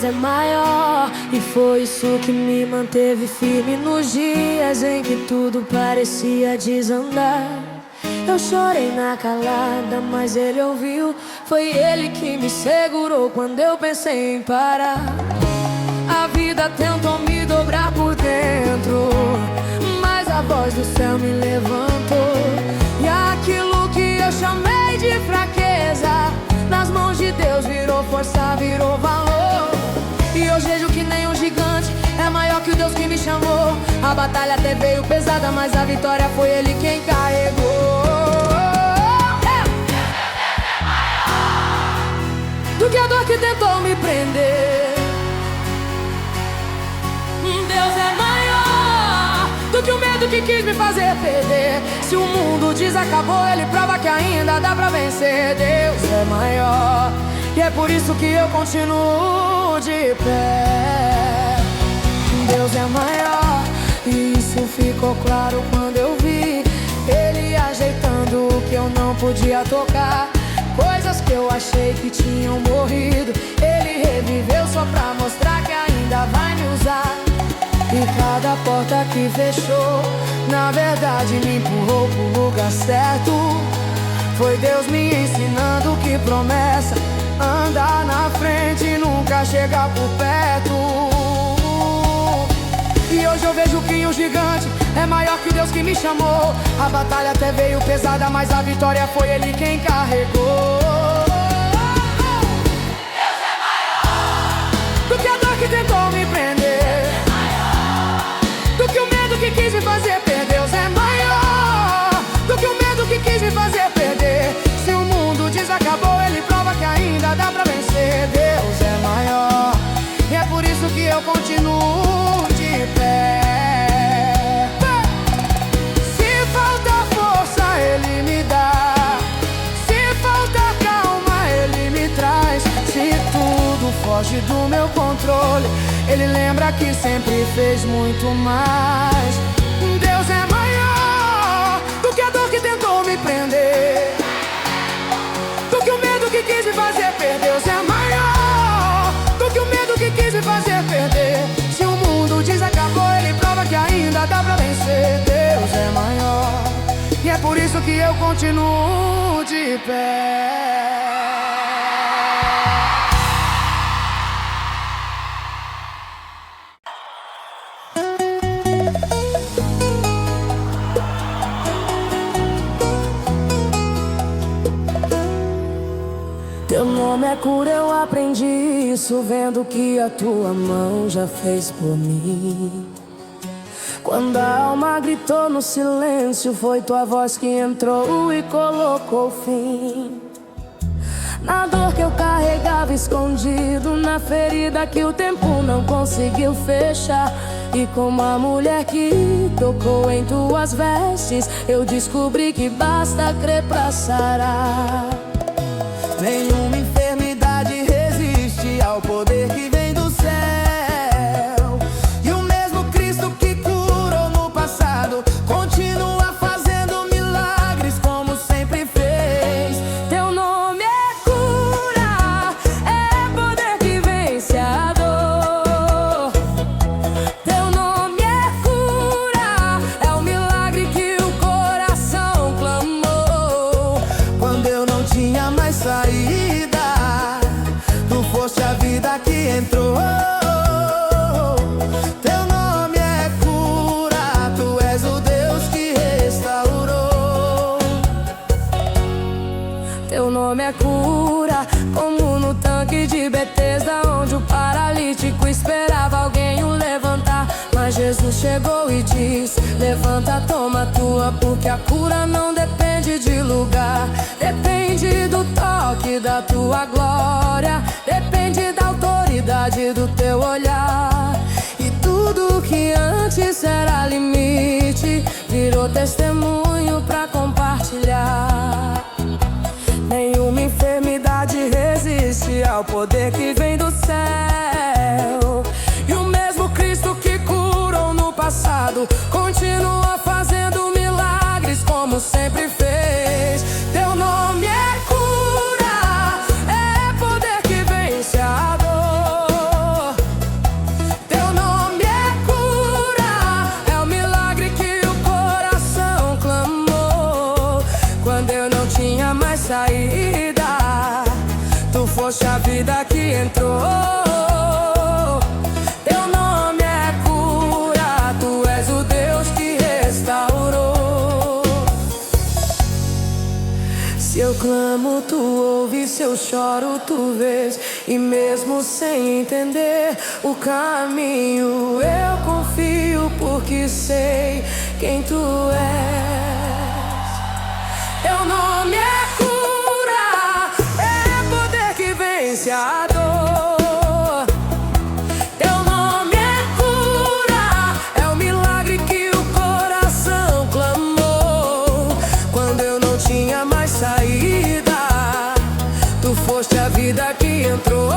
é maior. E foi isso que me manteve firme nos dias em que tudo parecia desandar. Eu chorei na calada, mas ele ouviu. Foi ele que me segurou quando eu pensei em parar. A vida tentou me dobrar por dentro, mas a voz do céu me levantou. E aquilo que eu chamei de fraqueza, nas mãos de Deus virou força, virou valor. E hoje vejo que nem um gigante é maior que o Deus que me chamou. A batalha até veio pesada, mas a vitória foi Ele quem carregou. Do que a dor que tentou me prender, Deus é maior. Do que o medo que quis me fazer perder. Se o mundo diz acabou, Ele prova que ainda dá pra vencer. Deus é maior, e é por isso que eu continuo de pé. Deus é maior, e isso ficou claro quando eu vi Ele ajeitando o que eu não podia tocar. Coisas que eu achei que tinham morrido, Ele reviveu só pra mostrar que ainda vai me usar. E cada porta que fechou, na verdade me empurrou pro lugar certo. Foi Deus me ensinando que promessa andar na frente e nunca chegar por perto. E hoje eu vejo que um gigante é maior que o Deus que me chamou. A batalha até veio pesada, mas a vitória foi Ele quem carregou. Deus é maior do que a dor que tentou me prender, do que o medo que quis me fazer perder. Deus é maior do que o medo que quis me fazer perder. Se o mundo diz acabou, Ele prova que ainda dá pra vencer. Deus é maior, e é por isso que eu continuo de pé. Se falta força, Ele me dá. Se falta calma, Ele me traz. Se tudo foge do meu controle, Ele lembra que sempre fez muito mais. Deus é maior do que a dor que tentou me prender, do que o medo que quis me fazer perder. Deus é maior do que o medo que quis me fazer perder. Se o mundo diz acabou, Ele prova que ainda dá pra vencer. Deus é maior, e é por isso que eu continuo de pé. Teu nome é cura, eu aprendi isso vendo que a tua mão já fez por mim. Quando a alma gritou no silêncio, foi tua voz que entrou e colocou fim na dor que eu carregava escondido, na ferida que o tempo não conseguiu fechar. E como a mulher que tocou em tuas vestes, eu descobri que basta crer pra sarar. Nenhuma enfermidade resiste ao poder que vem do céu. E o mesmo Cristo que curou no passado continua fazendo milagres como sempre fez. Teu nome é cura, é poder que vence a dor. Teu nome é cura, é o milagre que o coração clamou. Quando eu não tinha mais saída, tu foste a vida que entrou. Teu nome é cura, tu és o Deus que restaurou. Teu nome é cura, como no tanque de Betesda, onde o paralítico esperava alguém o levantar. Mas Jesus chegou e disse: levanta, toma a tua, porque a cura não depende de lugar, depende do toque da tua glória, depende da autoridade do teu olhar. E tudo que antes era limite virou testemunho pra compartilhar. Nenhuma enfermidade resiste ao poder que vem do céu. E o mesmo Cristo que curou no passado continua fazendo milagres como sempre fez. Teu nome é cura, é poder que vence a dor. foste a vida que entrou. Teu nome é cura, tu és o Deus que restaurou. Se eu clamo, tu ouves, se eu choro, tu vês. E mesmo sem entender o caminho, eu confio porque sei quem tu és. Teu nome é cura, é poder que vence a dor. Teu nome é cura, é o milagre que o coração clamou. Quando eu não tinha mais saída, tu foste a vida que entrou.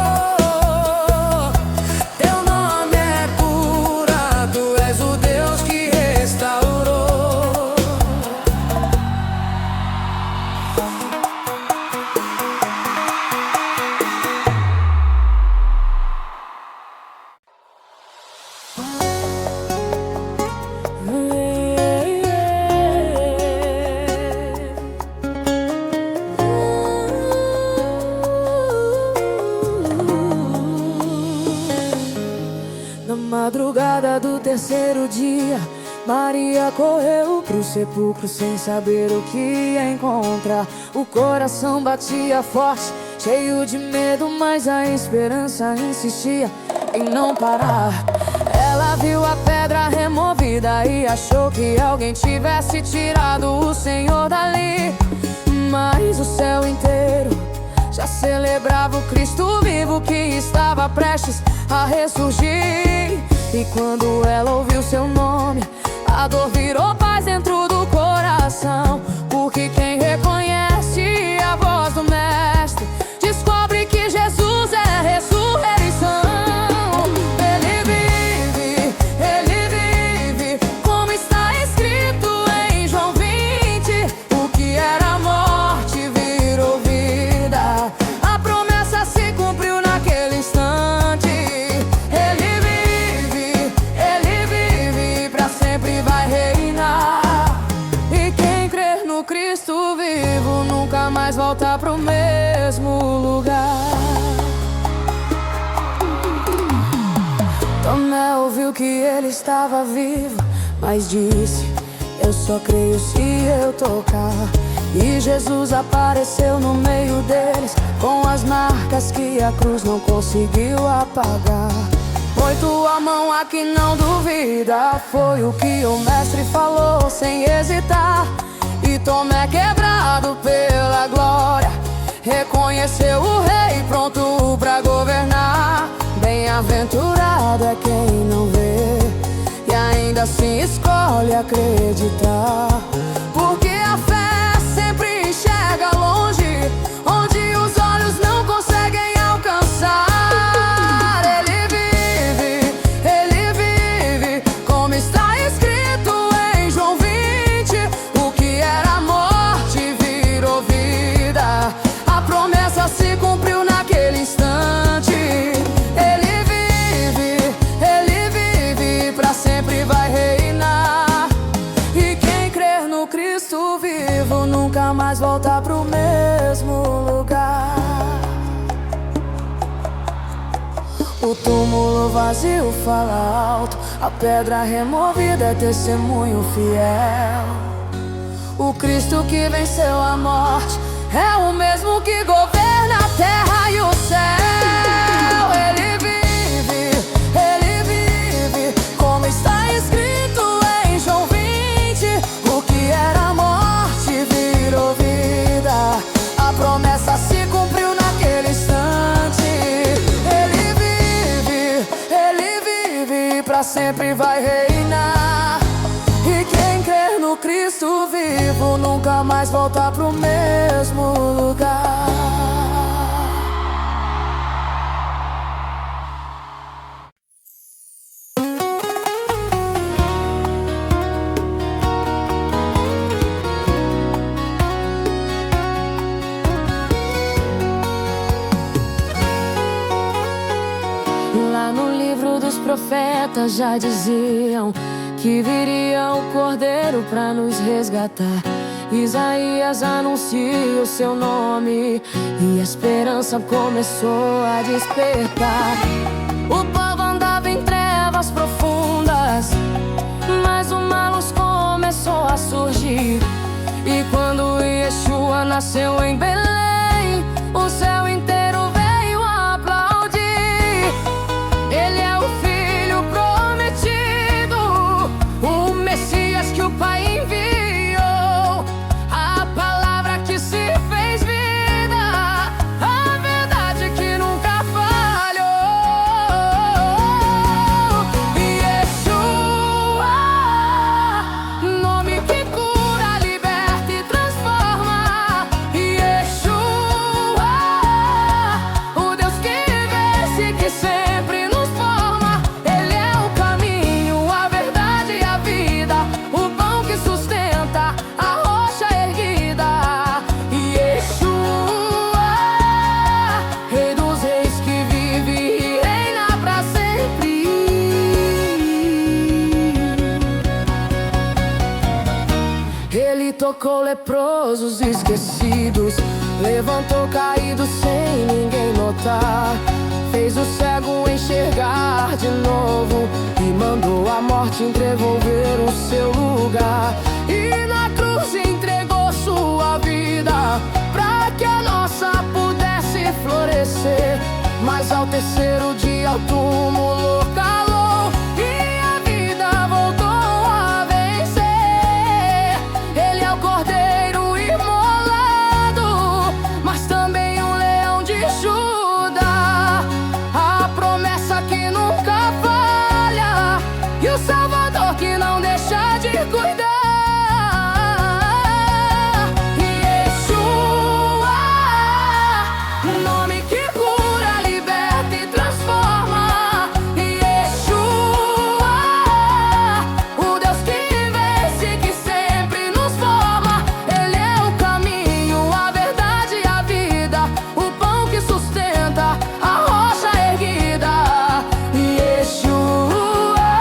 Teu nome é cura, tu és o Deus que restaurou. Na madrugada do terceiro dia, Maria correu pro sepulcro sem saber o que ia encontrar. O coração batia forte, cheio de medo, mas a esperança insistia em não parar. Ela viu a pedra removida e achou que alguém tivesse tirado o Senhor dali. Mas o céu inteiro já celebrava o Cristo vivo que estava prestes a ressurgir. E quando ela ouviu seu nome, a dor virou paz dentro do coração. Porque quem reconhece a voz do Mestre descobre que Jesus é ressurreição. Ele vive, como está escrito em João 20. O que era morte virou vida, a promessa se cumpriu naquele instante. Ele vive, pra sempre vai reinar. E quem crer no Cristo vivo nunca mais volta pro mesmo lugar. Tomé ouviu que ele estava vivo, mas disse: eu só creio se eu tocar. E Jesus apareceu no meio deles, com as marcas que a cruz não conseguiu apagar. Põe tua mão aqui, não duvida, foi o que o Mestre falou sem hesitar. E Tomé, quebrado pela glória, reconheceu o Rei pronto pra governar. Bem-aventurado é quem não vê e ainda assim escolhe acreditar. Porque a fé sempre enxerga longe, onde os olhos não conseguem alcançar. Ele vive, como está escrito em João 20. O que era morte virou vida, a promessa se cumpriu naquele instante. Ele vive, pra sempre vai reinar. E quem crer no Cristo vivo nunca mais volta pro mesmo lugar. O túmulo vazio fala alto, a pedra removida é testemunho fiel. O Cristo que venceu a morte é o mesmo que governa a terra e o céu. Ele vive, como está escrito em João 20. O que era morte virou vida, a promessa se cumpriu naquele instante. Ele vive, pra sempre vai reinar. E quem crer no Cristo vivo nunca mais volta pro mesmo lugar. Lá no livro dos profetas já diziam que viria o Cordeiro pra nos resgatar. Isaías anuncia o seu nome e a esperança começou a despertar. O povo andava em trevas profundas, mas uma luz começou a surgir. E quando Yeshua nasceu em Belém, o céu inteiro veio aplaudir. Ele é o Filho prometido, o Messias que o Pai enviou, a palavra que se fez vida, a verdade que nunca falhou. Yeshua, nome que cura, liberta e transforma. Yeshua, o Deus que vence, que sempre nos forma. Ele é o caminho, a verdade e a vida, o pão que sustenta, a rocha erguida. Yeshua, Rei dos Reis que vive e reina pra sempre. Ele tocou leprosos esquecidos, levantou caídos sem ninguém notar, fez o cego enxergar de novo e mandou a morte entrevolver o seu lugar. E na cruz entregou sua vida pra que a nossa pudesse florescer. Mas ao terceiro dia o túmulo calou e a vida voltou a vencer. Ele é o Cordeiro imolado, mas também um leão de Judá, a promessa que nunca falha e o Salvador que não deixa de cuidar. Yeshua, nome que cura, liberta e transforma. Yeshua, o Deus que vence, que sempre nos forma. Ele é o caminho, a verdade e a vida, o pão que sustenta, a rocha erguida. Yeshua,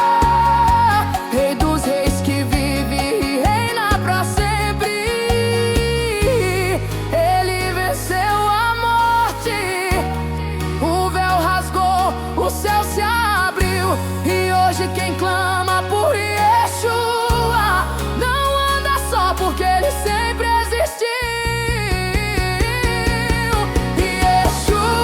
Rei dos Reis que vive e reina pra sempre. Ele venceu a morte, o véu rasgou, o céu se abriu. E hoje quem clama por Yeshua não anda só, porque ele sempre existiu. Yeshua,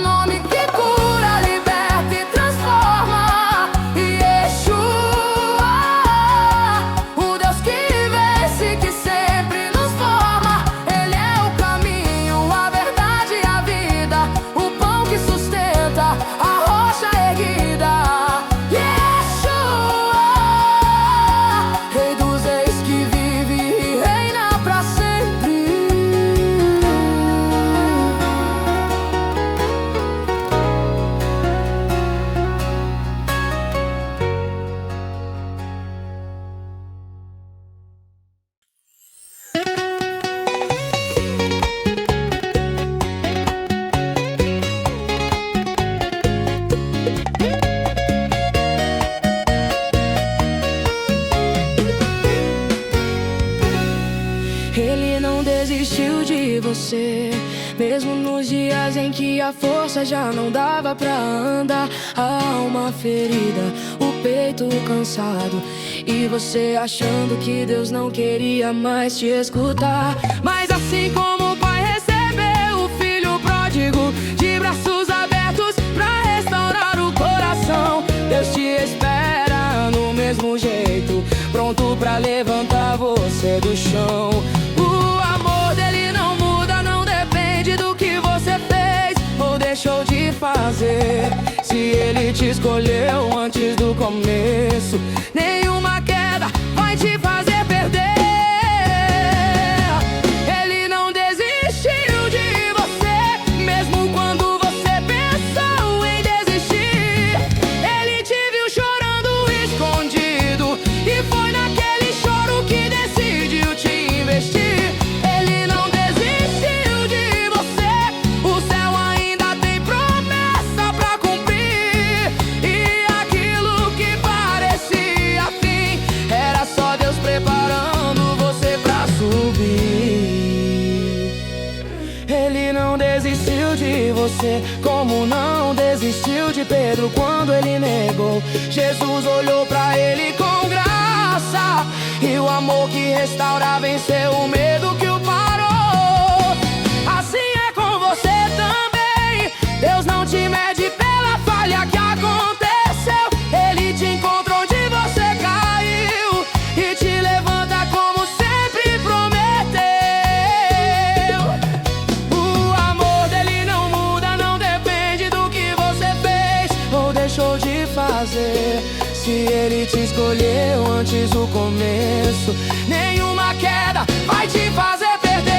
nome que cura, liberta e transforma. Yeshua, o Deus que vence, que sempre nos forma. Ele é o caminho, a verdade e a vida, o pão que sustenta, a rocha erguida. Yeshua, Rei dos Reis que vive e reina pra sempre. Ele não desistiu de você, mesmo nos dias em que a força já não dava pra andar. A alma ferida, o peito cansado, e você achando que Deus não queria mais te escutar. Mas assim como o pai recebeu o filho pródigo de braços abertos pra restaurar o coração, Deus te espera no mesmo jeito, pronto pra levantar você do chão. O amor dele não muda, não depende do que você fez ou deixou de fazer. Se ele te escolheu antes do começo, nenhuma queda vai te fazer perder. Ele não desistiu de você, mesmo quando você pensou em desistir. Ele te viu chorando escondido, e foi naquele choro que decidiu te investir. Ele não desistiu de você, o céu ainda tem promessa pra cumprir. E aquilo que parecia você, como não desistiu de Pedro quando ele negou. Jesus olhou pra ele com graça, e o amor que restaura venceu o medo que o parou. Assim é com você também, Deus não te mede pela falha que aconteceu. Ele te encontra onde você caiu e te levanta como sempre prometeu. O amor dele não muda, não depende do que você fez ou deixou de fazer. Se ele te escolheu antes do começo, nenhuma queda vai te fazer perder.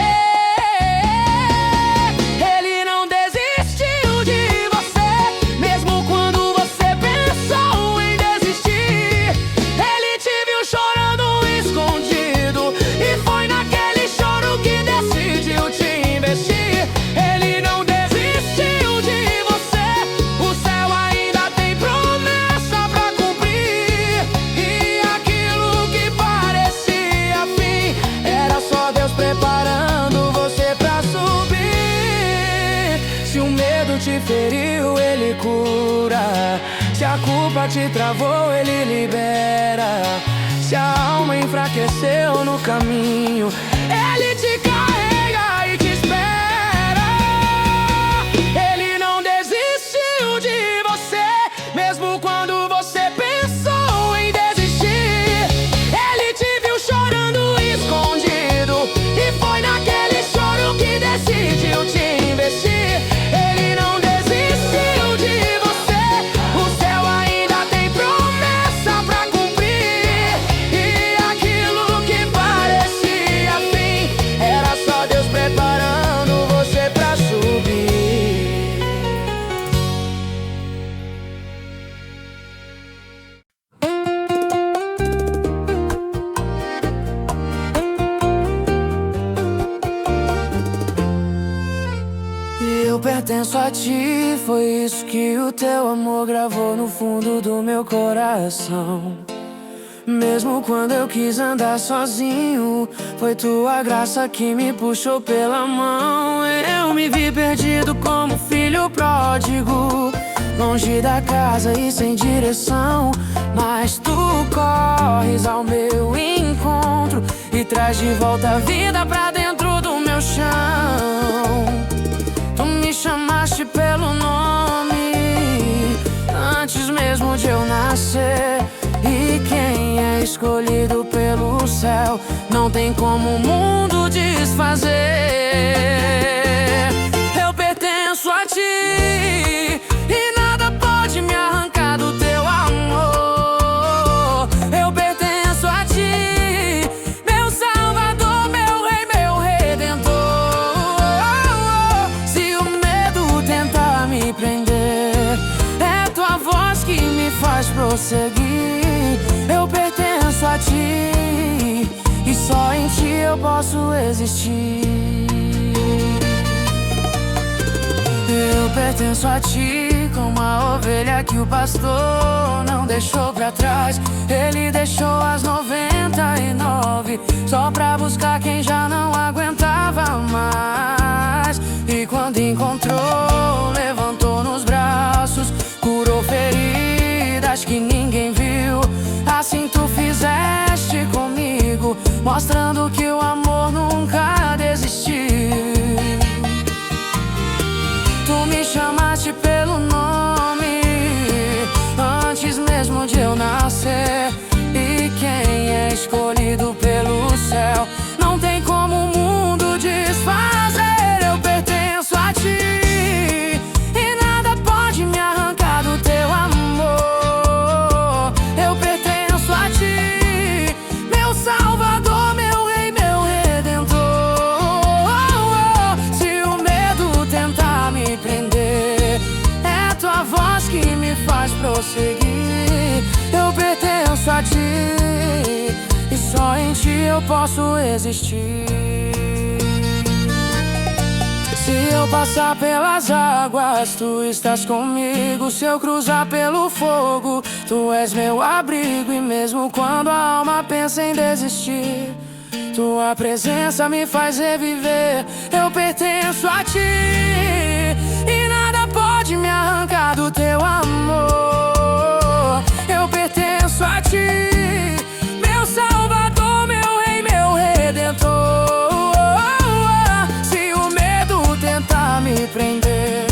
Ele não desistiu de você, mesmo quando você pensou em desistir. Ele te viu chorando escondido, e foi naquele choro que decidiu te investir. Ele não desistiu de você, o céu ainda tem promessa pra cumprir. E aquilo que parecia fim, era só Deus preparando você pra subir. Se o medo te feriu, ele cura. Se a culpa te travou, ele libera. Se a alma enfraqueceu no caminho, ele te carrega e te espera. Ele não desistiu de você, mesmo quando você pensou em desistir. Ele te viu chorando escondido, e foi naquele choro que decidiu te investir. Ele não desistiu de você, o céu ainda tem promessa pra cumprir. E aquilo que parecia fim, era só Deus preparando você pra subir. Eu pertenço a ti, foi isso que o teu amor gravou no fundo do meu coração. Mesmo quando eu quis andar sozinho, foi tua graça que me puxou pela mão. Eu me vi perdido como filho pródigo, longe da casa e sem direção. Mas tu corres ao meu encontro e traz de volta a vida pra dentro do meu chão. Tu me chamaste pelo nome antes mesmo de eu nascer. E quem é escolhido pelo céu não tem como o mundo desfazer. Eu pertenço a ti e nada pode me arrancar do teu amor. Eu pertenço a ti, meu Salvador, meu Rei, meu Redentor. Se o medo tentar me prender, é tua voz que me faz prosseguir. Eu pertenço a ti e só em ti eu posso existir. Eu pertenço a ti como a ovelha que o pastor não deixou pra trás. Ele deixou as 99 só pra buscar quem já não aguentava mais. E quando encontrou, levantou nos braços, curou feridas que ninguém viu. Assim tu fizeste comigo, mostrando que o amor nunca desistiu. Tu me chamaste pelo nome antes mesmo de eu nascer. E quem é escolhido pelo céu não tem como o mundo desfazer. Eu pertenço a ti e nada pode me arrancar do teu amor. Eu pertenço a ti, meu Salvador, meu Rei, meu Redentor. Se o medo tentar me prender, é tua voz que me faz prosseguir. Eu pertenço a ti e só em ti eu posso existir. Se eu passar pelas águas, tu estás comigo. Se eu cruzar pelo fogo, tu és meu abrigo. E mesmo quando a alma pensa em desistir, tua presença me faz reviver. Eu pertenço a ti e nada arrancar do teu amor. Eu pertenço a ti, meu Salvador, meu Rei, meu Redentor. Se o medo tentar me prender,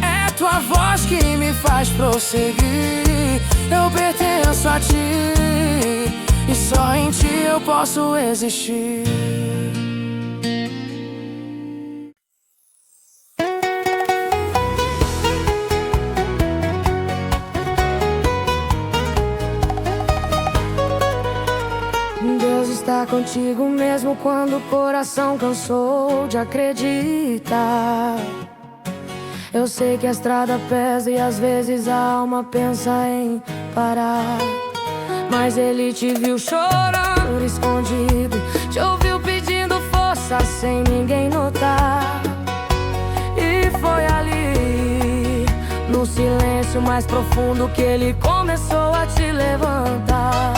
é tua voz que me faz prosseguir. Eu pertenço a ti e só em ti eu posso existir. Deus está contigo mesmo quando o coração cansou de acreditar. Eu sei que a estrada pesa e às vezes a alma pensa em parar, mas Ele te viu chorando escondido, te ouviu pedindo força sem ninguém notar. E foi ali, no silêncio mais profundo, que Ele começou a te levantar.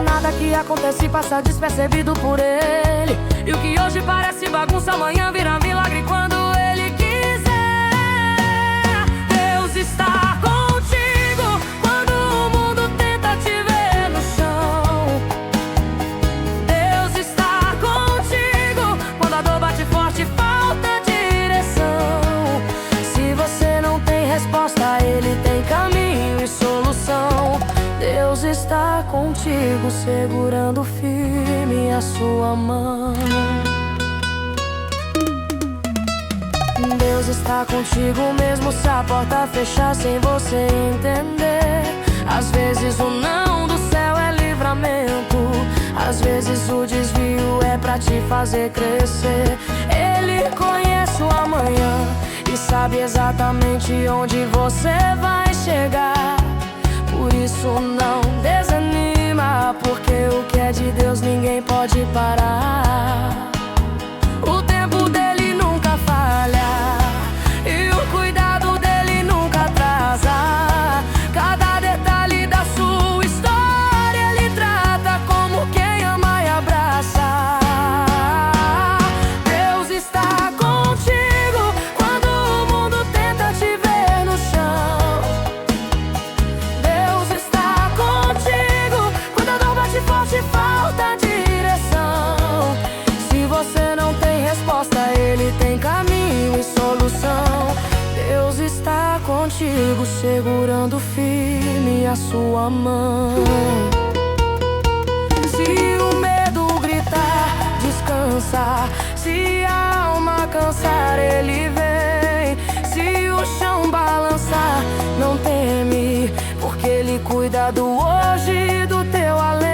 Nada que acontece passa despercebido por Ele, e o que hoje parece bagunça amanhã vira milagre quando Ele quiser. Deus está contigo quando o mundo tenta te ver no chão. Deus está contigo quando a dor bate forte e falta direção. Se você não tem resposta, Ele tem caminho e solução. Deus está contigo, segurando firme a sua mão. Deus está contigo mesmo se a porta fechar sem você entender. Às vezes o não do céu é livramento, às vezes o desvio é pra te fazer crescer. Ele conhece o amanhã e sabe exatamente onde você vai chegar. Por isso não desanima, porque o que é de Deus ninguém pode parar. O tempo dele nunca falha e o cuidado dele nunca atrasa. Cada detalhe da sua história Ele trata como quem ama e abraça. Deus está contigo quando o mundo tenta te ver no chão. Deus está contigo quando a dor bate forte e falta direção. Se você não tem resposta, Ele tem caminho e solução. Deus está contigo, segurando firme a sua mão. Se o medo gritar, descansa. Se a alma cansar, Ele vem. Se o chão balançar, não teme, porque Ele cuida do hoje e do teu além.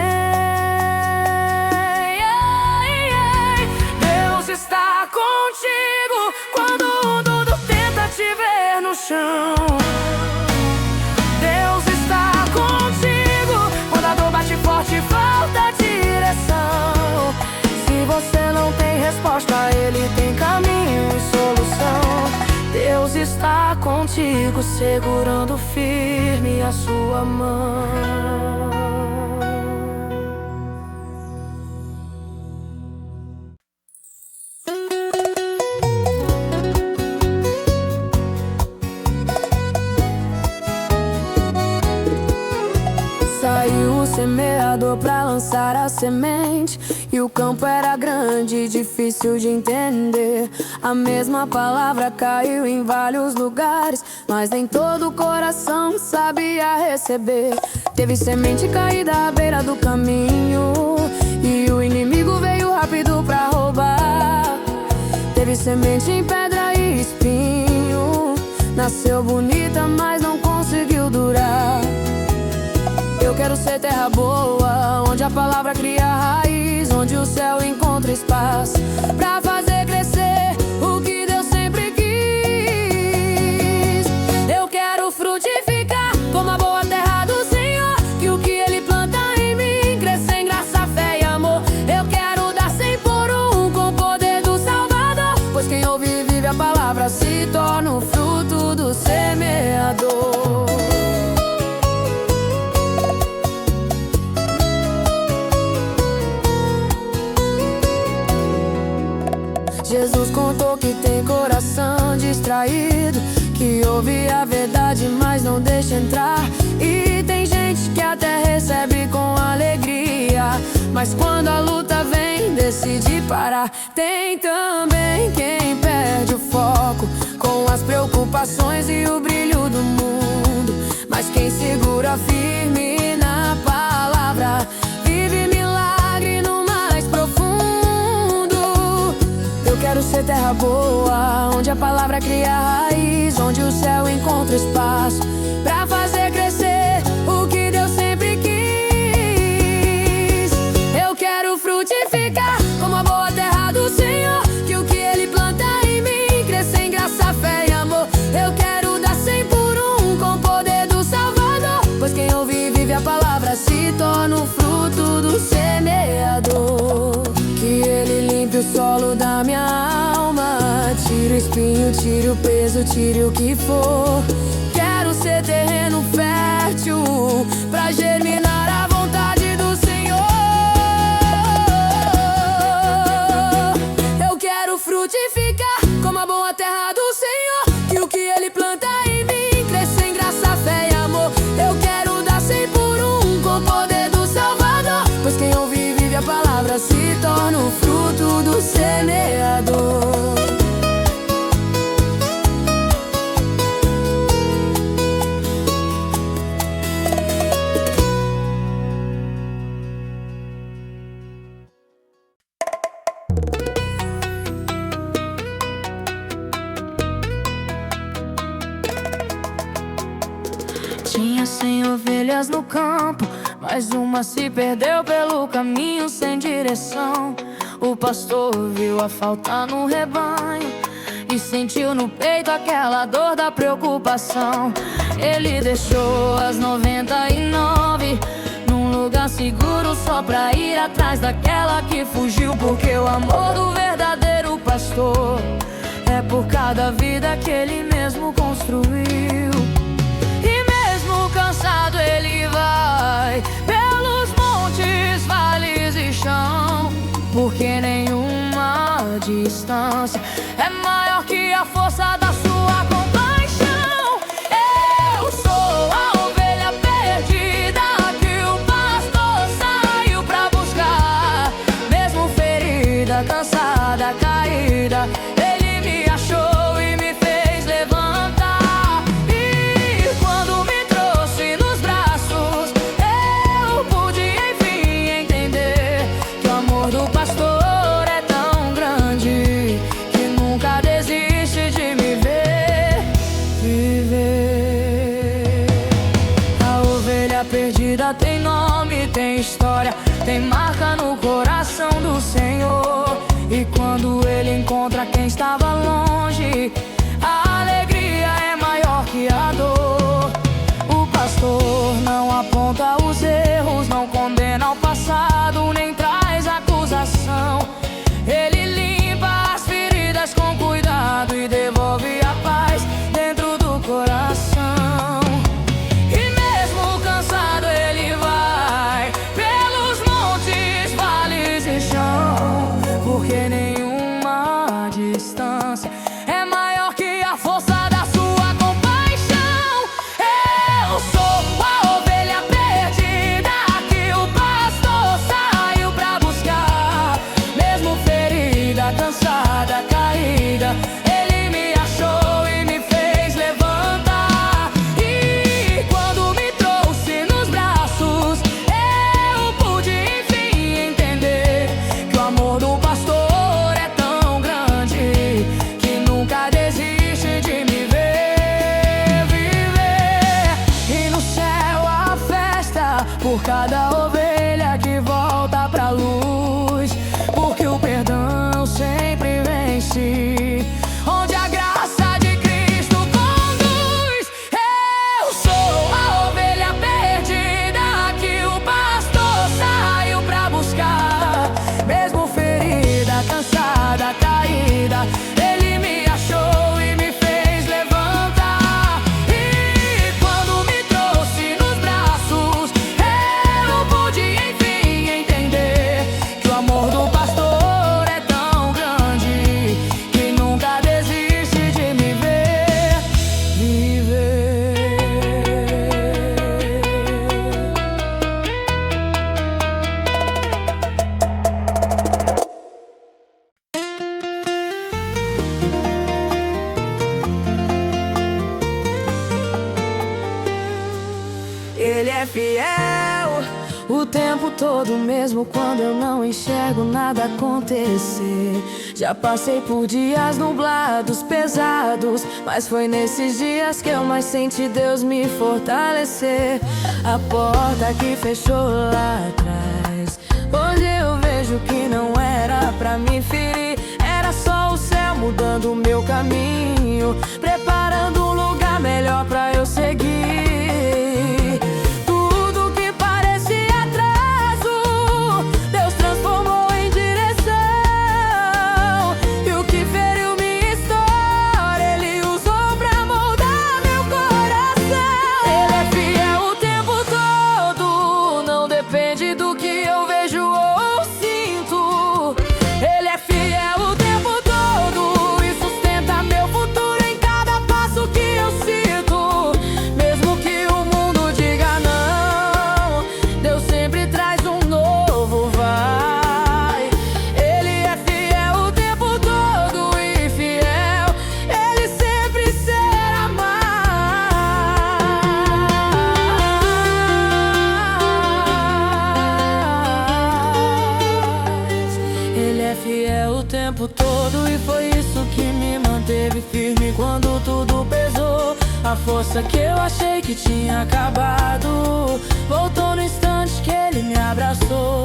Deus está contigo quando tudo tenta te ver no chão. Deus está contigo quando a dor bate forte e falta direção. Se você não tem resposta, Ele tem caminho e solução. Deus está contigo, segurando firme a sua mão. Saiu o semeador pra lançar a semente, e o campo era grande e difícil de entender. A mesma palavra caiu em vários lugares, mas nem todo o coração sabia receber. Teve semente caída à beira do caminho, e o inimigo veio rápido pra roubar. Teve semente em pedra e espinho, nasceu bonita, mas não conseguiu durar. Eu quero ser terra boa, onde a palavra cria raiz, onde o céu encontra espaço pra fazer crescer o que Deus sempre quis. Eu quero frutificar como a boa terra do Senhor, que o que Ele planta em mim cresça em graça, fé e amor. Eu quero dar 100 por 1 com o poder do Salvador, pois quem ouve e vive a palavra se torna o fruto do semeador. Jesus contou que tem coração distraído, que ouve a verdade, mas não deixa entrar. E tem gente que até recebe com alegria, mas quando a luta vem, decide parar. Tem também quem perde o foco com as preocupações e o brilho do mundo, mas quem segura firme na palavra vive milagre no mais profundo. Eu quero ser terra boa, onde a palavra cria raiz, onde o céu encontra espaço pra fazer crescer o que Deus sempre quis. Eu quero frutificar como a boa terra do Senhor, que o que Ele planta em mim cresça em graça, fé e amor. Eu quero dar 100 por 1 com o poder do Salvador, pois quem ouve e vive a palavra se torna o fruto do semeador. Que Ele limpe o solo da minha alma, tire o espinho, tire o peso, tire o que for. Quero ser terreno fértil pra germinar a vontade do Senhor. Eu quero frutificar como a boa terra do Senhor, que o que Ele planta em mim cresça em graça, fé e amor. Eu quero dar 100 por 1 com o poder do Salvador, pois quem ouve e vive a palavra se torna o fruto do semeador. Tinha 100 ovelhas no campo, mas uma se perdeu pelo caminho sem direção. O pastor viu a falta no rebanho e sentiu no peito aquela dor da preocupação. Ele deixou as 99 num lugar seguro só pra ir atrás daquela que fugiu, porque o amor do verdadeiro pastor é por cada vida que ele mesmo construiu. Cansado ele vai pelos montes, vales e chão, porque nenhuma distância é maior que a força da sua compaixão. Eu sou a ovelha perdida que o pastor saiu pra buscar. Mesmo ferida, cansada, caída, ele me achou e me fez levantar. Perdida tem nome, tem história, tem marca no coração do Senhor. E quando Ele encontra quem estava longe, a alegria é maior que a dor. O pastor não aponta os erros, não condena o passado, nem traz acusação. Ele limpa as feridas com cuidado e devolve a paz dentro do coração. Porque nenhuma distância é maior que a força da sua compaixão. Eu sou a ovelha perdida que o pastor saiu todo mesmo quando eu não enxergo nada acontecer. Já passei por dias nublados, pesados, mas foi nesses dias que eu mais senti Deus me fortalecer. A porta que fechou lá atrás, hoje eu vejo que não era pra me ferir. Era só o céu mudando o meu caminho, preparando um lugar melhor pra eu seguir. Tudo que parecia atraso, Deus transformou em direção. E o que feriu minha história, Ele usou pra moldar meu coração. Ele é fiel o tempo todo, não depende do que eu vejo ou sinto. Ele é fiel o tempo todo e sustenta meu futuro em cada passo que eu sinto. Mesmo que o mundo diga não, Deus sempre traz um novo vai. Ele é fiel o tempo todo e fiel, Ele sempre será mais. Ele é fiel o tempo todo e foi isso que me manteve firme quando tudo pesou. A força que eu achei que tinha acabado voltou no instante que Ele me abraçou.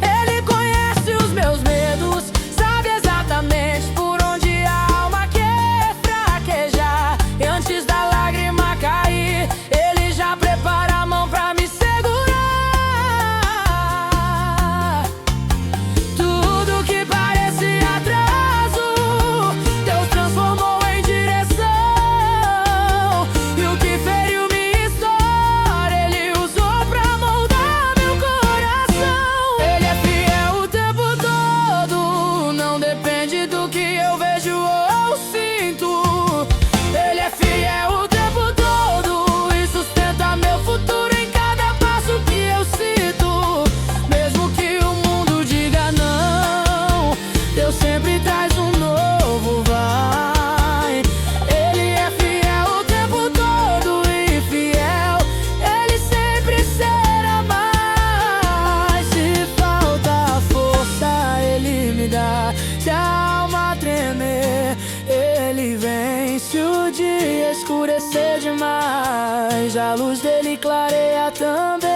Ele conhece os meus medos, sabe exatamente por onde a alma quer fraquejar. E antes da lágrima cair, Ele já prepara a mão pra me segurar. Tudo que parecia atraso, Deus transformou em direção. E o que feriu minha história, Ele usou pra moldar meu coração. Ele é fiel o tempo todo, não depende do que eu vejo ou sinto. Ele é fiel o tempo todo e sustenta meu futuro em cada passo que eu sinto. Mesmo que o mundo diga não, Deus sempre traz um novo vai. Ele é fiel o tempo todo e fiel, Ele sempre será mais. Se falta força, Ele me dá. Se a alma tremer, Ele vem. Se o dia escurecer demais, a luz dele clareia também.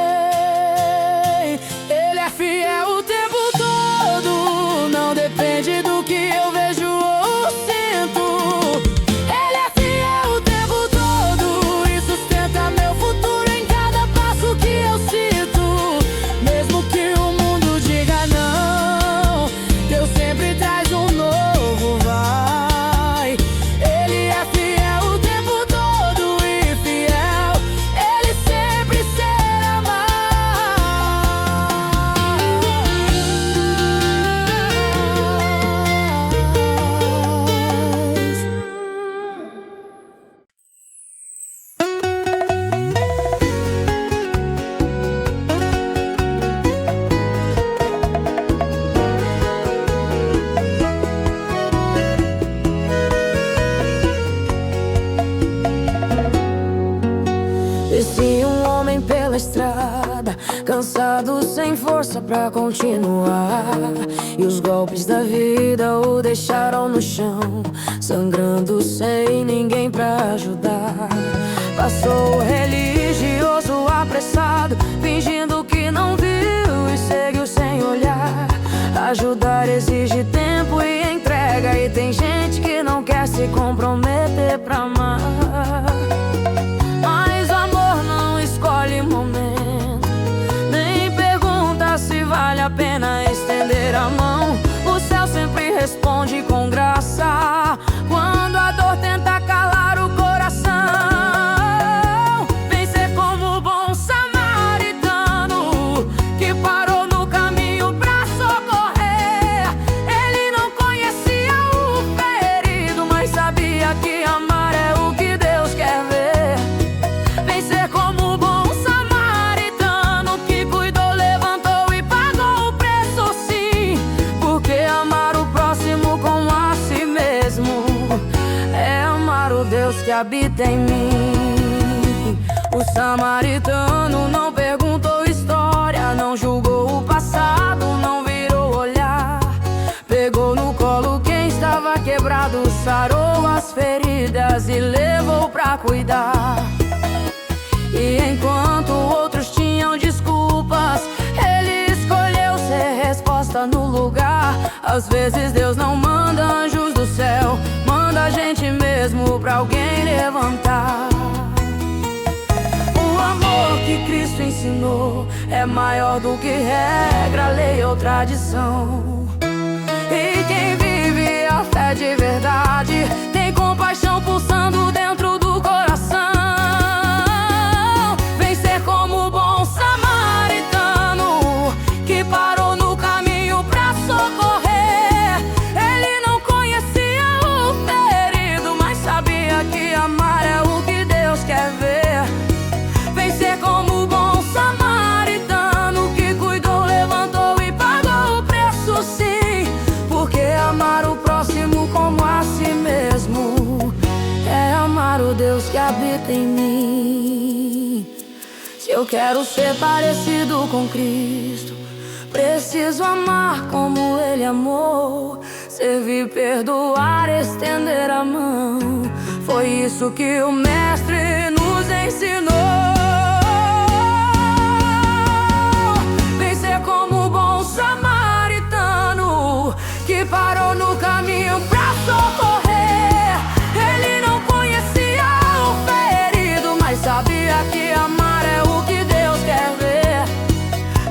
Ele é fiel o tempo todo, não depende do que eu vejo ou sinto. Ele é fiel o tempo todo e sustenta meu futuro em cada passo que eu sinto. Mesmo que o mundo diga não, Deus sempre traz um novo vai. Ele é fiel o tempo todo e fiel, Ele sempre será mais. Desci um homem pela estrada, cansado, sem força pra continuar. E os golpes da vida o deixaram no chão, sangrando sem ninguém pra ajudar. Passou o religioso apressado, fingindo que não viu e seguiu sem olhar. Ajudar exige tempo e entrega, e tem gente que não quer se comprometer pra amar. Mas o amor não escolhe momento, nem pergunta se vale a pena estender a mão. O céu sempre responde com graça quando a dor tenta calar o coração. Vem ser como o bom samaritano que parou no caminho pra socorrer. Ele não conhecia o ferido, mas sabia que amar é o que Deus quer ver. Vem ser como o bom samaritano que cuidou, levantou e pagou o preço, sim. Porque amar o próximo como a si mesmo é amar o Deus que habita em mim. O samaritano não perguntou história, pra cuidar. E enquanto outros tinham desculpas, Ele escolheu ser resposta no lugar. Às vezes Deus não manda anjos do céu, manda a gente mesmo pra alguém levantar. O amor que Cristo ensinou é maior do que regra, lei ou tradição. E quem vive a fé de verdade tem compaixão pulsando dentro do coração. Vem ser como o bom samaritano que parou no caminho pra socorrer. Ele não conhecia o ferido, mas sabia que amar é o que Deus quer ver. Vem ser como o bom samaritano que cuidou, levantou e pagou o preço, sim. Porque amar o próximo como a si mesmo é amar o Deus que habita em mim. Se eu quero ser parecido com Cristo, preciso amar como Ele amou. Servir, perdoar, estender a mão. Foi isso que o Mestre nos ensinou. Vem ser como o bom samaritano que parou no caminho pra socorrer. Ele não conhecia o ferido, mas sabia que amar é o que Deus quer ver.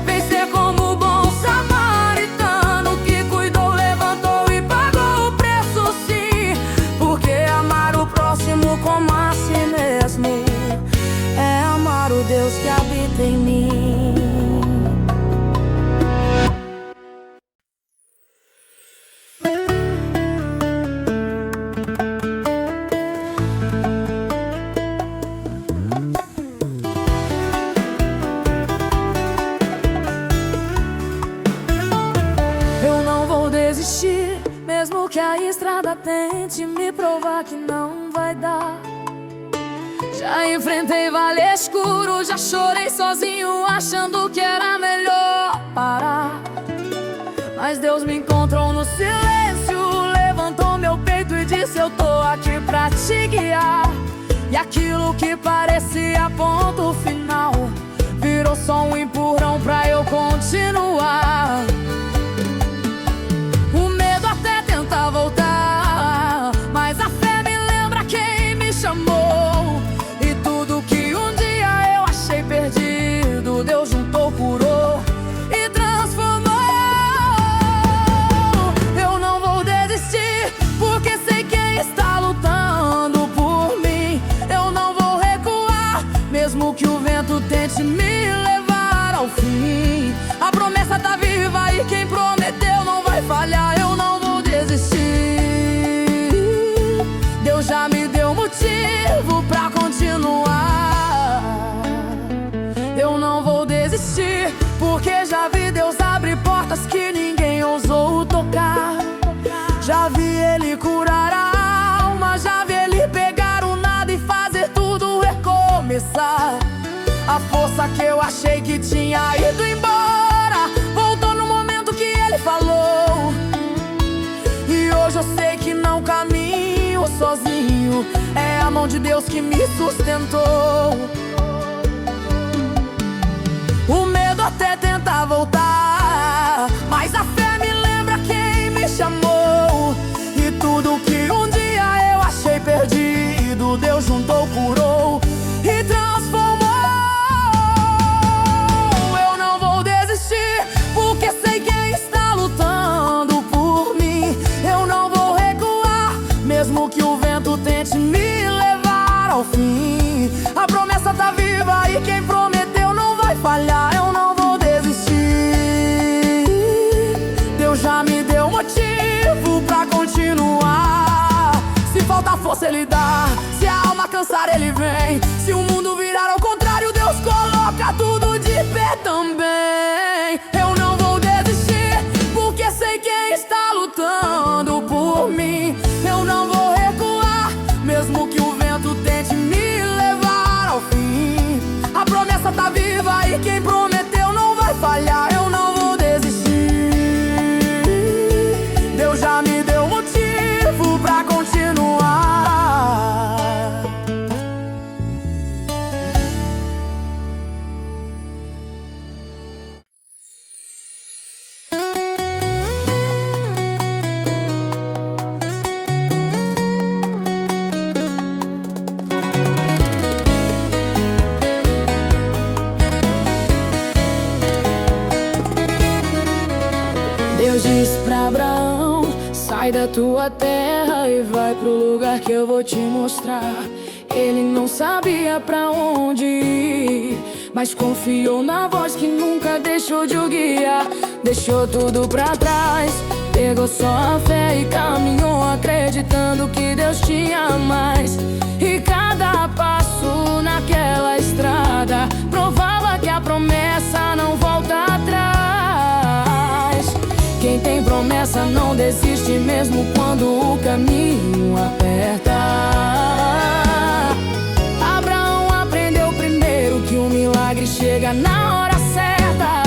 Vem ser como o bom samaritano que cuidou, levantou e pagou o preço, sim. Porque amar o próximo como a si mesmo é amar o Deus que habita em mim. Mesmo que a estrada tente me provar que não vai dar. Já enfrentei vale escuro, já chorei sozinho achando que era melhor parar. Mas Deus me encontrou no silêncio, levantou meu peito e disse: eu tô aqui pra te guiar. E aquilo que parecia ponto final virou só um empurrão pra eu continuar. Voltar, mas a fé me lembra quem me chamou. E tudo que um dia eu achei perdido, Deus juntou, curou e transformou. Eu não vou desistir, porque sei quem está lutando por mim. Eu não vou recuar, mesmo que o vento tente me levar ao fim. A promessa tá viva e quem prometeu não vai falhar. Eu não vou desistir. Deus já me deu motivo pra continuar. Eu não vou desistir, porque já vi Deus abrir portas que ninguém ousou tocar. Já vi Ele curar a alma, já vi Ele pegar o nada e fazer tudo recomeçar. A força que eu achei que tinha ido embora voltou no momento que Ele falou. E hoje eu sei que não caminho sozinho, é a mão de Deus que me sustentou. O medo até tenta voltar, mas a fé me lembra quem me chamou. E tudo que um dia eu achei perdido, Deus juntou, curou e transformou. Eu não vou desistir, porque sei quem está lutando por mim. Eu não vou recuar, mesmo que o vento tente me levar ao fim. A promessa tá viva e quem prometeu não vai falhar. Eu não vou desistir. Deus já me deu motivo pra continuar. Se falta força Ele dá, se a alma cansar Ele vem. Se o mundo virar ao contrário, Deus coloca tudo de pé também. Eu não vou desistir, porque sei quem está lutando por mim. Eu não vou recuar, mesmo que o vento tente me levar ao fim. A promessa tá viva e quem prometeu não vai falhar. Eu não vou desistir. Deus já me deu motivo pra continuar. Deus disse pra Abraão: sai da tua terra e vai pro lugar que eu vou te mostrar. Ele não sabia pra onde ir, mas confiou na voz que nunca deixou de o guiar. Deixou tudo pra trás, pegou só a fé e caminhou acreditando que Deus tinha mais. E cada passo naquela estrada provava que a promessa não volta atrás. Quem tem promessa não desiste mesmo quando o caminho aperta. Abraão aprendeu primeiro que o milagre chega na hora certa.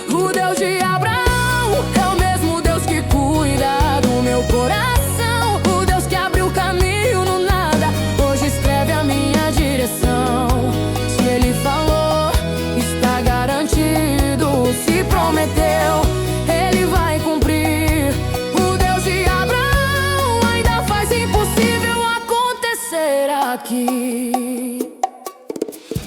O Deus de Abraão é o mesmo Deus que cuida do meu coração. O Deus que abriu caminho no nada, hoje escreve a minha direção. Se Ele falou, está garantido. Se prometeu, Ele vai cumprir. O Deus de Abraão ainda faz impossível acontecer aqui.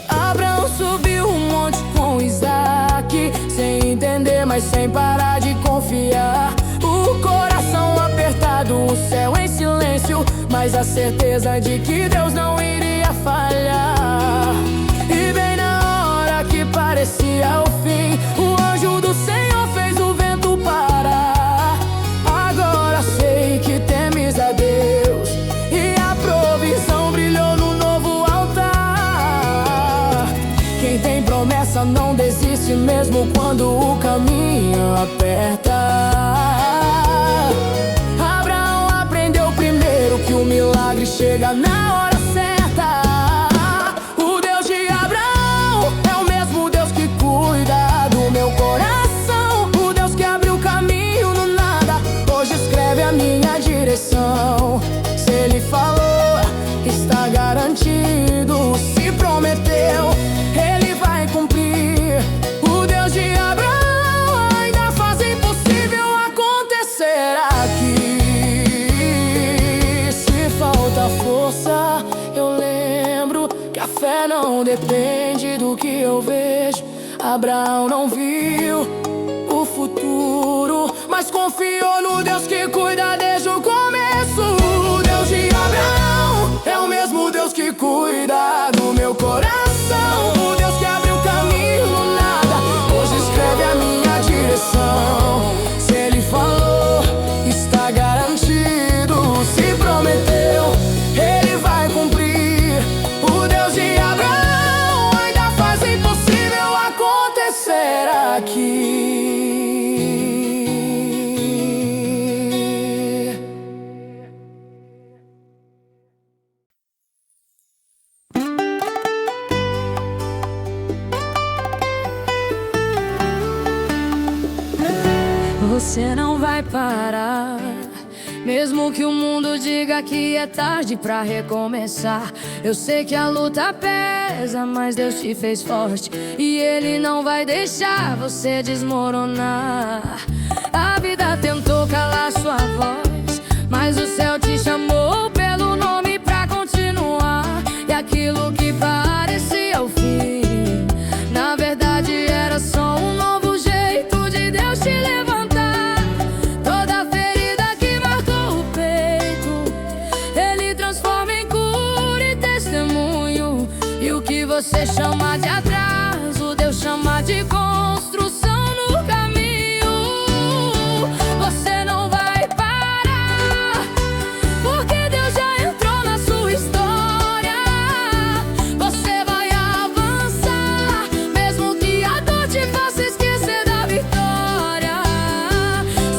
Abraão subiu um monte com Isaac, sem entender, mas sem parar de confiar. O coração apertado, o céu em silêncio, mas a certeza de que Deus não iria falhar. E bem na hora que parecia o fim, o anjo do Senhor fez o vento parar. Agora sei que temes a Deus, e a provisão brilhou no novo altar. Quem tem promessa não desiste mesmo quando o caminho aperta. Abraão aprendeu primeiro que o milagre chega na hora certa. O Deus de Abraão é o mesmo Deus que cuida do meu coração. O Deus que abriu caminho no nada, hoje escreve a minha direção. Se Ele falou, está garantido. Se prometeu, Ele vai cumprir. O Deus de Abraão ainda faz impossível acontecer aqui. Se falta força, eu lembro que a fé não depende do que eu vejo. Abraão não viu o futuro, mas confiou no Deus que cuida desde o começo. O Deus de Abraão é o mesmo Deus que cuida do meu coração. O Deus que abriu caminho no nada, hoje escreve a minha direção. Se Ele falou, está garantido. Se prometeu, Ele vai cumprir. O Deus de Abraão ainda faz impossível acontecer aqui. Você não vai parar, mesmo que o mundo diga que é tarde pra recomeçar. Eu sei que a luta pesa, mas Deus te fez forte, e Ele não vai deixar você desmoronar. A vida tentou calar sua voz, mas o céu te chamou pelo nome pra continuar. E aquilo que parecia o fim, na verdade era só um novo jeito de Deus te levantar. Toda ferida que marcou o peito, Ele transforma em cura e testemunho. E o que você chama de atraso, Deus chama de construção no caminho. Você não vai parar, porque Deus já entrou na sua história. Você vai avançar, mesmo que a dor te faça esquecer da vitória.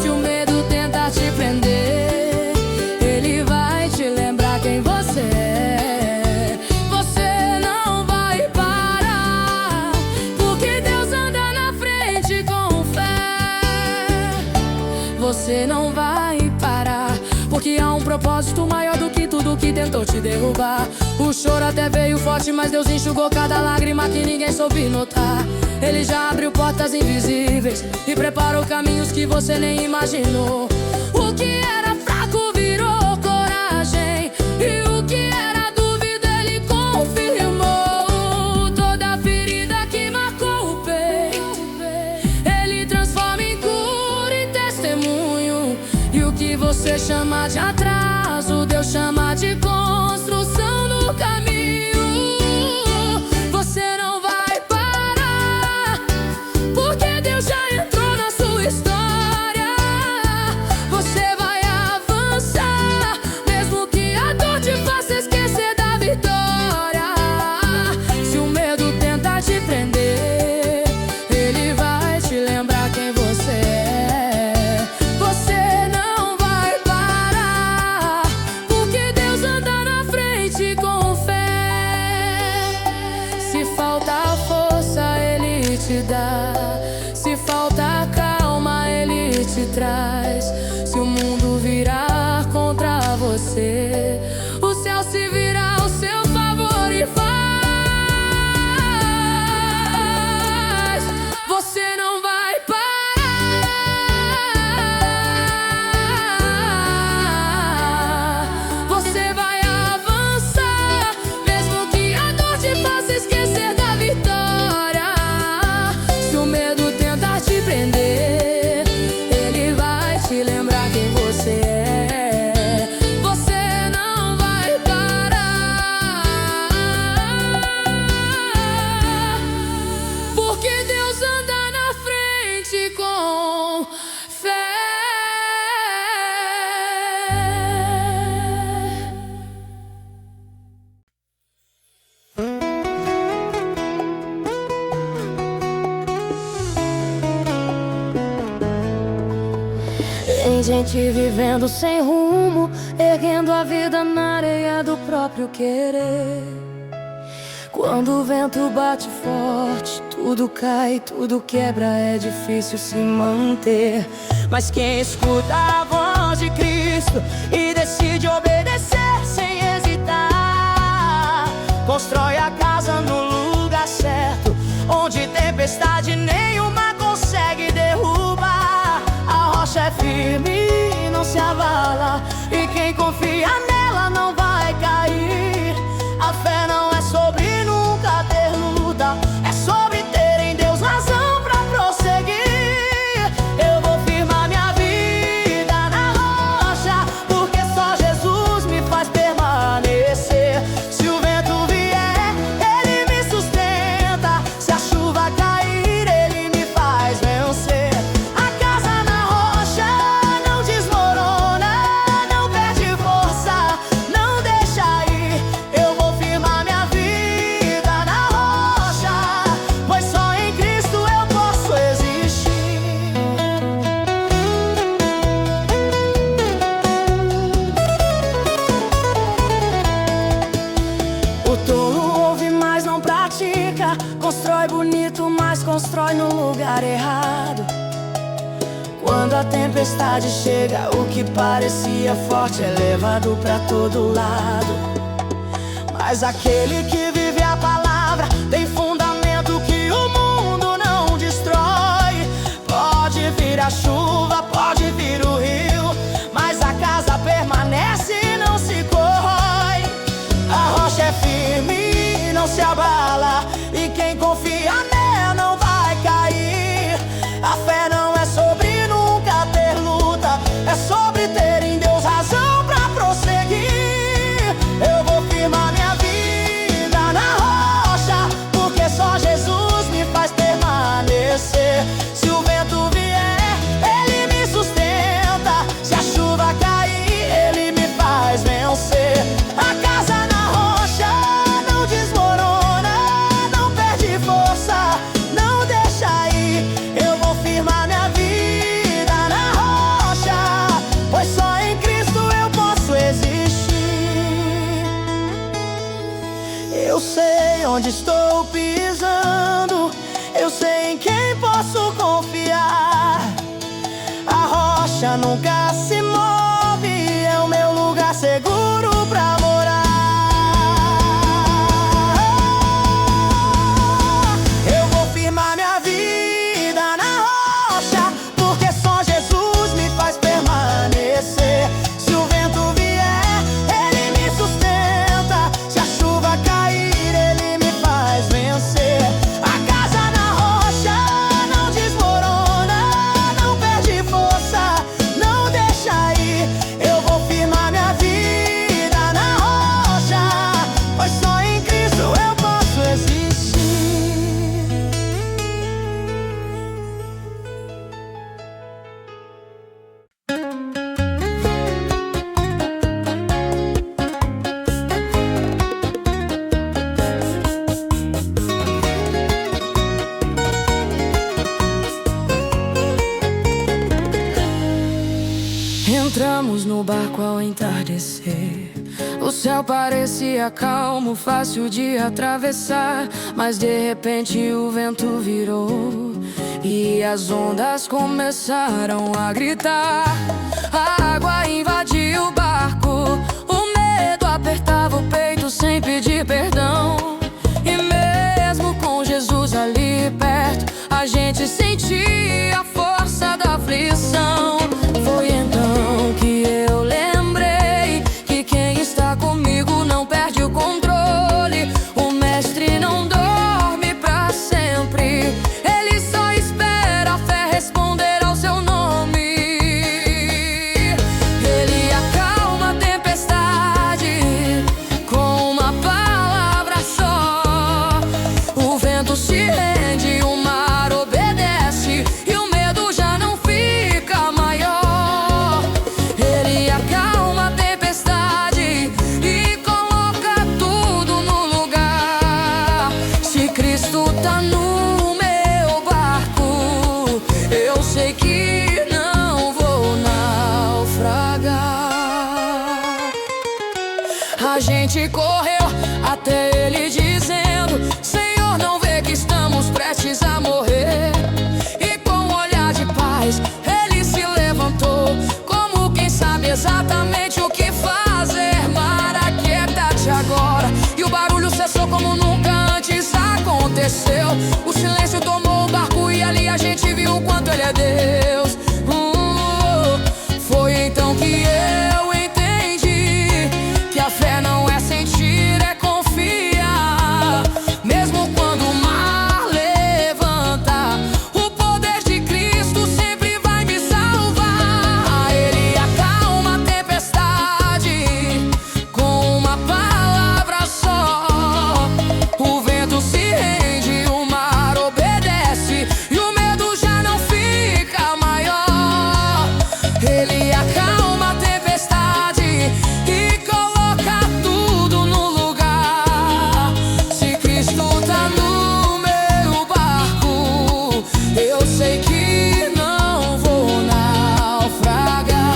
Se o medo tentar te prender, Ele vai te lembrar quem você é. Você não vai parar, porque Deus anda na frente com fé. Você não vai parar, porque há um propósito maior do que tudo que tentou te derrubar. O choro até veio forte, mas Deus enxugou cada lágrima que ninguém soube notar. Ele já abriu portas invisíveis e preparou caminhos que você nem imaginou. O que era fraco virou coragem, e o que era dúvida Ele confirmou. Toda ferida que marcou o peito, Ele transforma em cura e vez chama de atraso, Deus chama de construção no caminho. Você não vai parar, porque Deus já entrou na sua história. Você vai avançar, mesmo que a dor te faça esquecer da vitória. Se o medo tentar te prender, ele vai te lembrar quem você é. Você não vai parar, porque Deus anda na frente com fé. Se falta força, Ele te dá. Se falta calma, Ele te traz. Se o mundo virar contra você, o céu se virar ao seu favor e faz. Você não vai parar, você vai avançar, mesmo que a dor te faça esquecer da vitória. Se o medo tentar te prender, ele vai te lembrar quem você é. Você não vai parar, porque Deus anda na frente com fé. Tem gente vivendo sem rumo, erguendo a vida na areia do próprio querer. Quando o vento bate forte, tudo cai, tudo quebra, é difícil se manter. Mas quem escuta a voz de Cristo e decide obedecer sem hesitar, constrói a casa no lugar certo, onde tempestade nenhuma consegue derrubar. A rocha é firme e não se abala, e quem confia nela não vai cair. A fé não é sobre nunca ter luta, é sobre ter em Deus razão pra prosseguir. Eu vou firmar minha vida na rocha, porque só Jesus me faz permanecer. Se o vento vier, Ele me sustenta. Se a chuva cair, Ele me faz vencer. A casa na rocha não desmorona, não perde força, não deixa ir. Eu vou firmar minha vida na rocha, pois só em Cristo eu posso existir. O tolo ouve, mas não pratica, constrói bonito, mas constrói no lugar errado. Quando a tempestade chega, o que parecia forte é levado pra todo lado. Mas aquele que vive a palavra tem fundamento que o mundo não destrói. Pode vir a chuva, pode vir o rio, mas a casa permanece e não se corrói. A rocha é firme e não se abala, e quem confia nela não vai cair. A fé não é sobre nunca ter luta, é sobre ter em Deus razão pra prosseguir. Eu vou firmar minha vida na rocha, porque só Jesus me faz permanecer. Se o vento vier, Ele me sustenta. Se a chuva cair, Ele me faz vencer. A casa na rocha não desmorona, não perde força, não deixa ir. Eu vou firmar minha vida na rocha, pois só em Cristo eu posso existir. Eu sei onde estou pisando, eu sei em quem posso confiar. A rocha nunca se move, é o meu lugar seguro pra morar. Eu vou firmar minha vida na rocha, porque só Jesus me faz permanecer. Se o vento vier, Ele me sustenta. Se a chuva cair, Ele me faz Entramos no barco ao entardecer. O céu parecia calmo, fácil de atravessar. Mas de repente o vento virou e as ondas começaram a gritar. A água invadiu o barco, o medo apertava o peito sem pedir perdão. E mesmo com Jesus ali perto, a gente sentia a força da aflição. Foi então que eu lembrei que quem está comigo não perde o controle. O mestre não dorme pra sempre, ele só espera a fé responder ao seu nome. Ele acalma a tempestade com uma palavra só. O vento se rende, o mar obedece e o medo já não fica maior. Ele acalma a tempestade e coloca tudo no lugar. Se Cristo tá no meu barco, eu sei que não vou naufragar. A gente correu até ele dizendo: Senhor, não vê que estamos prestes a morrer? E com um olhar de paz ele se levantou, como quem sabe exatamente o que fazer. Mar, aquieta-te agora. E o barulho cessou como nunca antes aconteceu. O silêncio tomou o barco e ali a gente viu o quanto ele é Deus. Foi então que eu entendi que a fé não é sentir, é confiar. Mesmo quando o mar levanta, o poder de Cristo sempre vai me salvar. Ele acalma a tempestade com uma palavra só. O vento se rende, o mar obedece e o medo já não fica maior. Ele acalma a tempestade e coloca tudo no lugar. Se Cristo tá no meu barco, eu sei que não vou naufragar.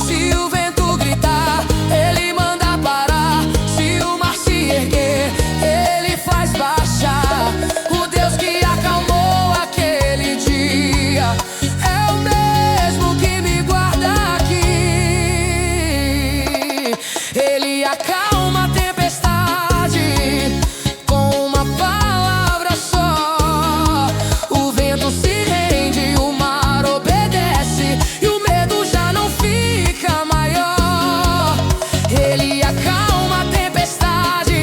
Se o vento gritar, ele manda parar. Se o mar se erguer, ele faz baixar. O Deus que acalmou aquele dia é o mesmo que me guarda aqui. Ele acalma a tempestade com uma palavra só. O vento se rende, o mar obedece e o medo já não fica maior. Ele acalma a tempestade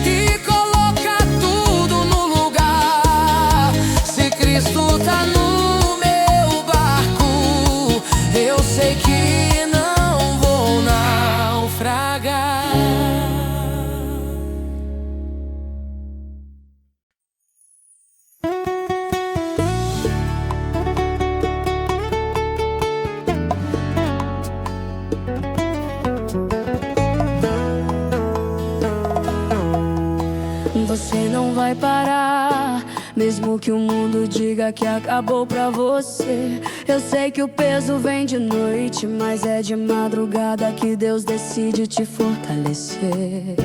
e coloca tudo no lugar. Se Cristo tá no meu barco, eu sei que não vou naufragar. Você não vai parar, mesmo que o mundo diga que acabou pra você. Eu sei que o peso vem de noite, mas é de madrugada que Deus decide te fortalecer.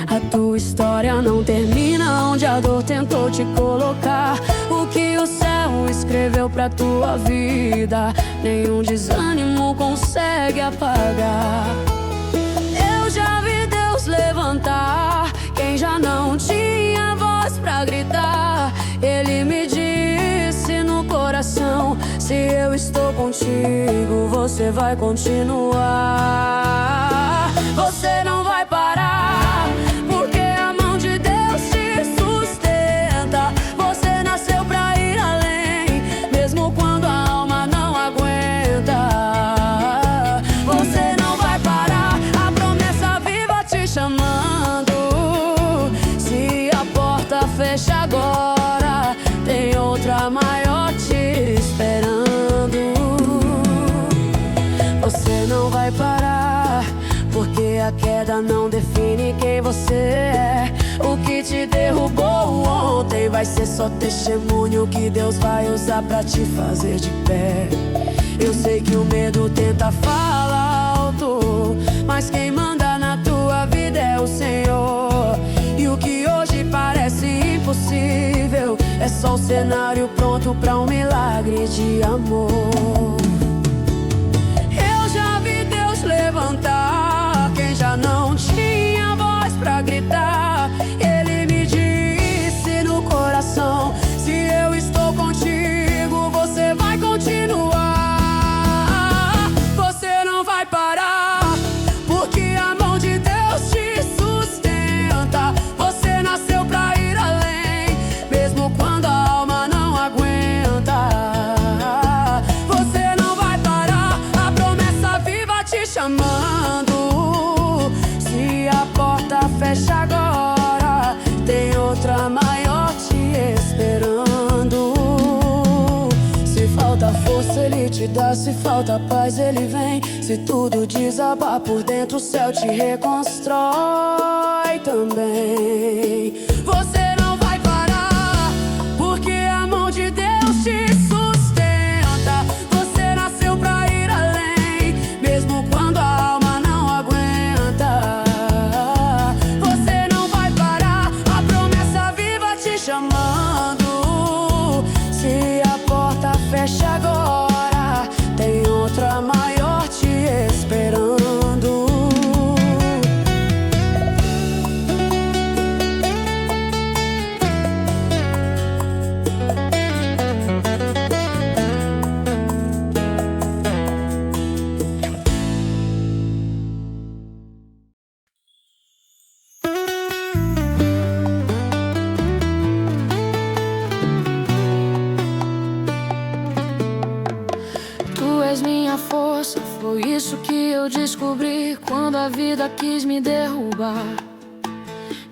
A tua história não termina onde a dor tentou te colocar. O que o céu escreveu pra tua vida, nenhum desânimo consegue apagar. Eu já vi Deus levantar quem já não tinha voz pra gritar. Ele me disse no coração: se eu estou contigo, você vai continuar. Você não vai parar, porque a mão de Deus te sustenta. Você nasceu pra ir além, mesmo quando a alma não aguenta. Você não vai parar, a promessa viva te chamando. Se a porta fecha agora, tem outra maior te esperando. Você não vai parar, porque a queda não define quem você é. O que te derrubou ontem vai ser só testemunho que Deus vai usar pra te fazer de pé. Eu sei que o medo tenta falar alto, mas quem manda na tua vida é o Senhor. E o que hoje parece impossível é só o cenário pronto pra um milagre de amor. Eu já vi Deus levantar quem já não tinha voz pra gritar. Ele me disse no coração: se eu estou contigo, você vai continuar. Você não vai parar, porque a mão de Deus te sustenta. Você nasceu pra ir além, mesmo quando a alma não aguenta. Você não vai parar, a promessa viva te chamando. Se a porta fecha agora, tem outra maior te esperando. Se falta força, Ele te dá. Se falta paz, Ele vem. Se tudo desabar por dentro, o céu te reconstrói também. Você não vai parar, porque a mão de Deus te sustenta. Você nasceu pra ir além, mesmo quando a alma não aguenta. Você não vai parar, a promessa viva te chamando. Se a porta fecha agora, tem outra maior te esperando. Tu és minha força, foi isso que eu descobri quando a vida quis me derrubar.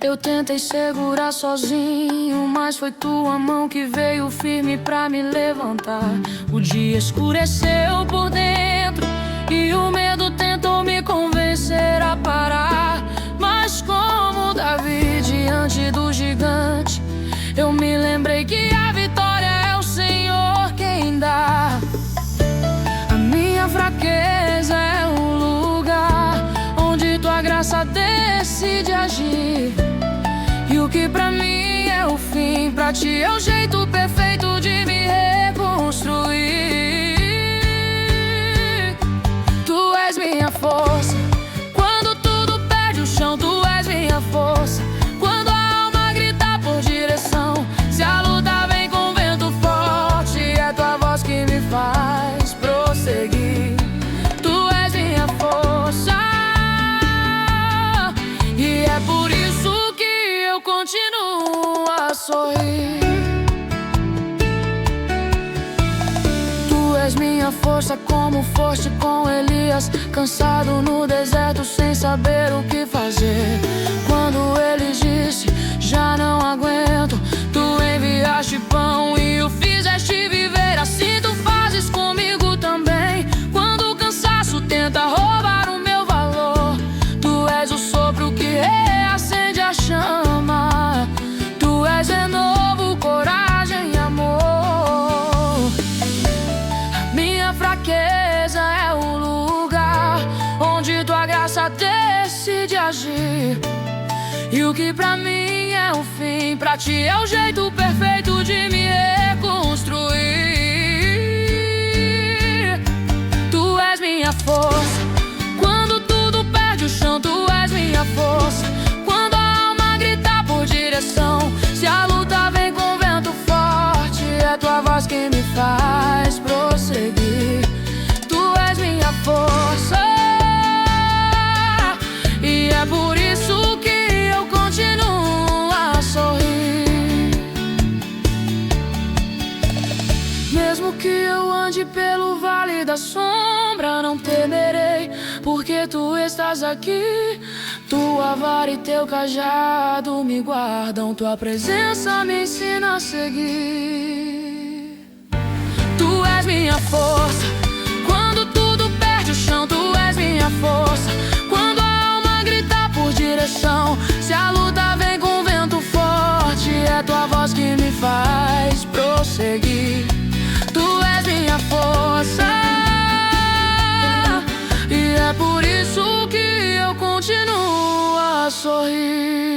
Eu tentei segurar sozinho, mas foi tua mão que veio firme pra me levantar. O dia escureceu por dentro e o medo tentou me convencer a parar. Mas como Davi diante do gigante, eu me lembrei que a vitória é o Senhor quem dá. A minha fraqueza é o lugar onde tua graça decide agir. E o que pra mim é o fim, pra ti é o jeito perfeito de me reconstruir. Tu és minha força, quando tudo perde o chão. Tu és minha força, quando a alma grita por direção. Se a luta vem com vento forte, é tua voz que me faz prosseguir. Tu és minha força, e é por isso que eu continuo a sorrir. Tu és minha força, como foste com Elias, cansado no deserto sem saber o que fazer. Quando ele disse: já não aguento, tu enviaste pão e o fizeste viver. Assim tu fazes comigo também, quando o cansaço tenta roubar o meu valor. Tu és o sopro que reacende a chama. Tu és renovo, coragem e amor. A minha fraqueza é o lugar onde tua graça decide agir. E o que pra mim é o fim, pra ti é o jeito perfeito de me reconstruir. Tu és minha força, quando tudo perde o chão. Tu és minha força, quando a alma grita por direção. Se a luta vem com vento forte, é tua voz que me faz prosseguir. Tu és minha força, e é por isso que eu continuo a sorrir. Mesmo que eu ande pelo vale da sombra, não temerei, porque tu estás aqui. Tua vara e teu cajado me guardam, tua presença me ensina a seguir. Tu és minha força, quando tudo perde o chão. Tu és minha força, quando a alma grita por direção. Se a luta vem com vento forte, é tua voz que me faz prosseguir. Tu és minha força, sorrir.